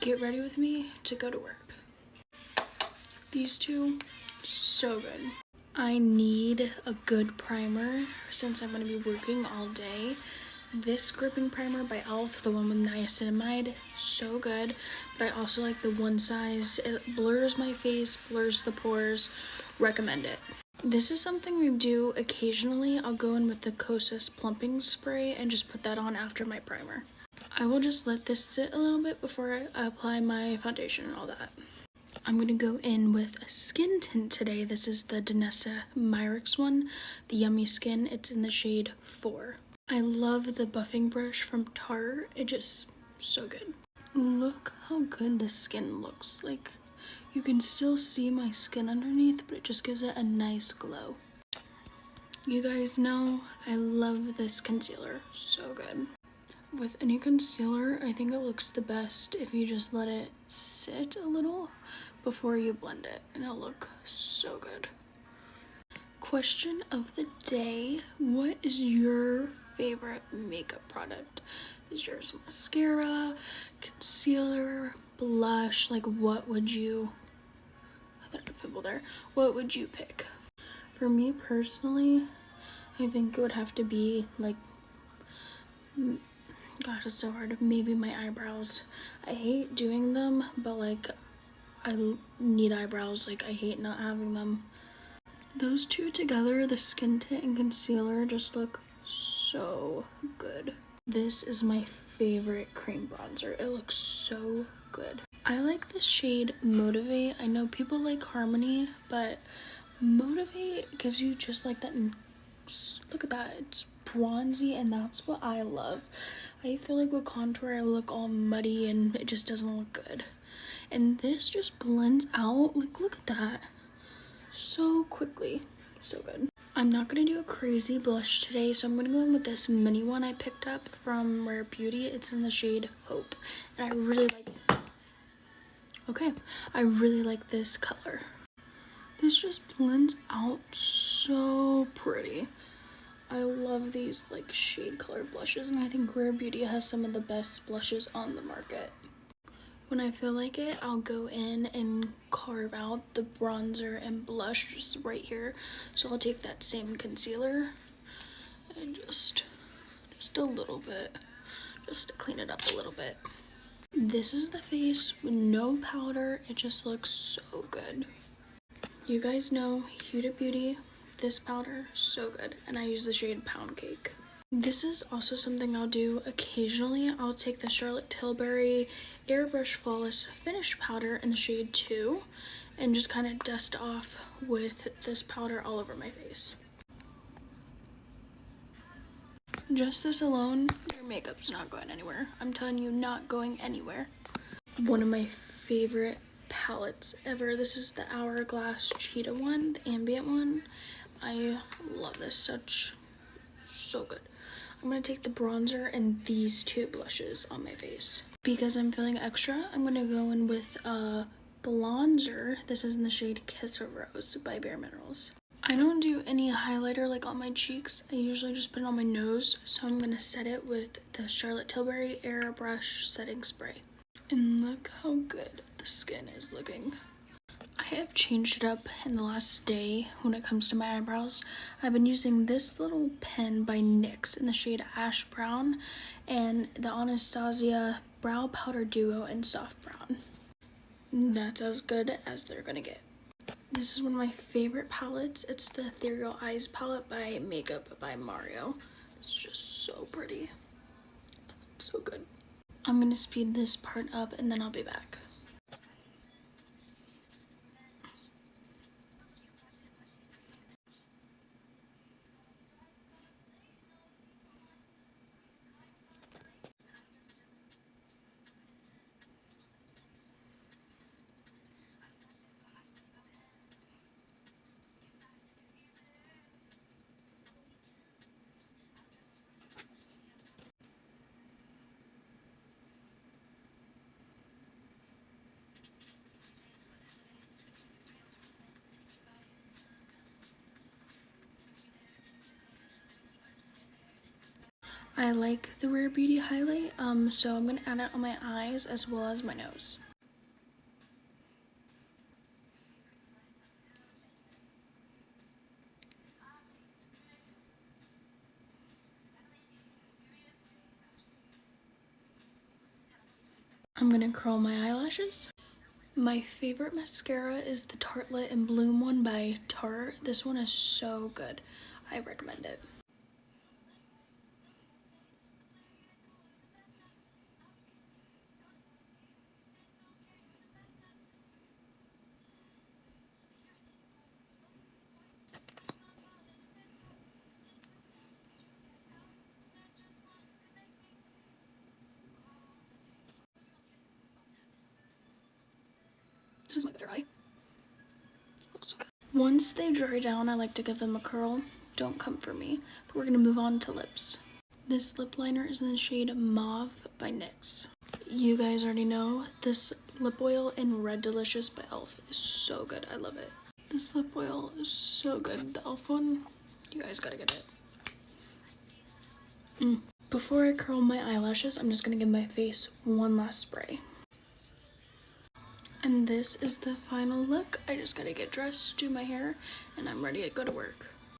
get ready with me to go to work. These two, so good. I need a good primer since I'm going to be working all day. This gripping primer by e.l.f., the one with niacinamide, so good. But I also like the one size. It blurs my face, blurs the pores. Recommend it. This is something I do occasionally. I'll go in with the Kosas plumping spray and just put that on after my primer. I will just let this sit a little bit before I apply my foundation and all that. I'm going to go in with a skin tint today. This is the Danessa Myricks one, the Yummy Skin. It's in the shade 4. I love the buffing brush from Tarte. It's just so good. Look how good this skin looks. Like, you can still see my skin underneath, but it just gives it a nice glow. You guys know I love this concealer. So good. With any concealer, I think it looks the best if you just let it sit a little before you blend it, and it'll look so good. Question of the day: what is your favorite makeup product? Is yours mascara, concealer, blush? Like, what would you, I thought of people there, what would you pick? For me personally, I think it would have to be like, gosh, it's so hard. Maybe my eyebrows. I hate doing them, but like, I need eyebrows. Like, I hate not having them. Those two together, the skin tint and concealer, just look so good. This is my favorite cream bronzer. It looks so good. I like the shade Motivate. I know people like Harmony, but Motivate gives you just like that. Look at that. It's bronzy, and that's what I love. I feel like with contour I look all muddy and it just doesn't look good. And this just blends out. Like, look at that. So quickly. So good. I'm not going to do a crazy blush today, so I'm going to go in with this mini one I picked up from Rare Beauty. It's in the shade Hope, and I really like it. Okay, I really like this color. This just blends out so pretty. I love these like shade color blushes, and I think Rare Beauty has some of the best blushes on the market. When I feel like it, I'll go in and carve out the bronzer and blush just right here. So I'll take that same concealer and just a little bit, just to clean it up a little bit. This is the face with no powder. It just looks so good. You guys know Huda Beauty, this powder, so good. And I use the shade Pound Cake. This is also something I'll do occasionally. I'll take the Charlotte Tilbury Airbrush Flawless Finish Powder in the shade 2 and just kind of dust off with this powder all over my face. Just this alone, your makeup's not going anywhere. I'm telling you, not going anywhere. One of my favorite palettes ever. This is the Hourglass Cheetah one, the ambient one. I love this, so good. I'm going to take the bronzer and these two blushes on my face. Because I'm feeling extra, I'm going to go in with a bronzer. This is in the shade Kiss a Rose by Bare Minerals. I don't do any highlighter like on my cheeks. I usually just put it on my nose. So I'm going to set it with the Charlotte Tilbury Airbrush Setting Spray. And look how good the skin is looking. I have changed it up in the last day when it comes to my eyebrows. I've been using this little pen by NYX in the shade Ash Brown and the Anastasia Brow Powder Duo in Soft Brown. That's as good as they're gonna get. This is one of my favorite palettes. It's the Ethereal Eyes palette by Makeup by Mario. It's just so pretty. So good. I'm gonna speed this part up and then I'll be back. I like the Rare Beauty highlight, so I'm gonna add it on my eyes as well as my nose. I'm gonna curl my eyelashes. My favorite mascara is the Tartelette and Bloom one by Tarte. This one is so good. I recommend it. This is my better eye. Looks so good. Once they dry down, I like to give them a curl. Don't come for me. But we're gonna move on to lips. This lip liner is in the shade Mauve by NYX. You guys already know this lip oil in Red Delicious by e.l.f. is so good. I love it. This lip oil is so good. The e.l.f. one, you guys gotta get it. Before I curl my eyelashes, I'm just gonna give my face one last spray. And this is the final look. I just gotta get dressed, do my hair, and I'm ready to go to work.